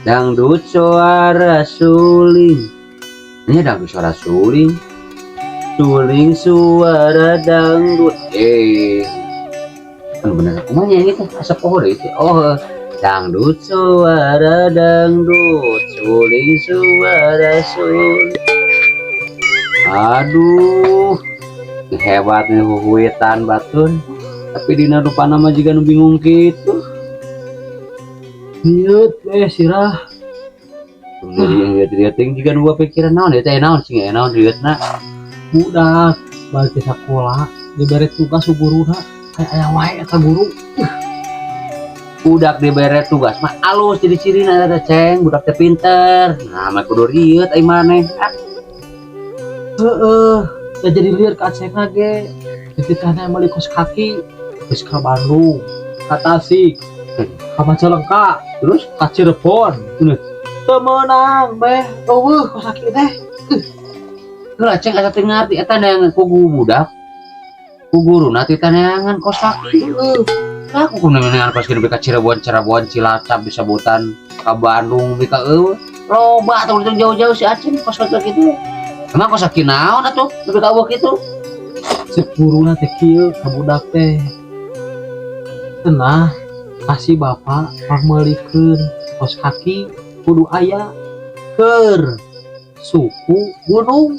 Dangdut suara suling. Ini dangdut suara suling. Suling suara dangdut. Kan bener kumanya ini teh asap pohon itu. Oh, dangdut suara dangdut. Suling suara suling. Aduh, hebat nih huhuitan batun. Tapi dina rupana mah juga nu bingung gitu. Liut sirah. Jadi lihat juga nu pikiran naon ya teh naon sih naon lihatna. Budak balik ke sekolah diberi tugas ku guruna kayak aya wae eta guru. Budak dibere tugas mah alus jadi cirina ada ceng budak teh pinter. Nah mah kudu rieuh ai maneh. Heeh, da jadi lieur ka Aceh ge. Tititana meuli kos kaki geus ka Bandung, ka Tasik, ka Majalengka, terus ka Cirebon. Teu meunang beh, eueuh kos kaki teh. Heula ceng asa teu ngarti eta neangan ku budak. Ku guru nanti taneangan kos kaki. Aku kudu neangan pas kene ka Cirebon, Cilacap disebutan ka Bandung bika loba atuh jauh-jauh si Aceh kos kaki kitu. Emang kos kaki naon atuh lebih ka eueuh kitu? Cek guruna teh kieu ka budak teh. Cenah kasih bapak pameulikeun kos kaki kudu aya keur suku gunung.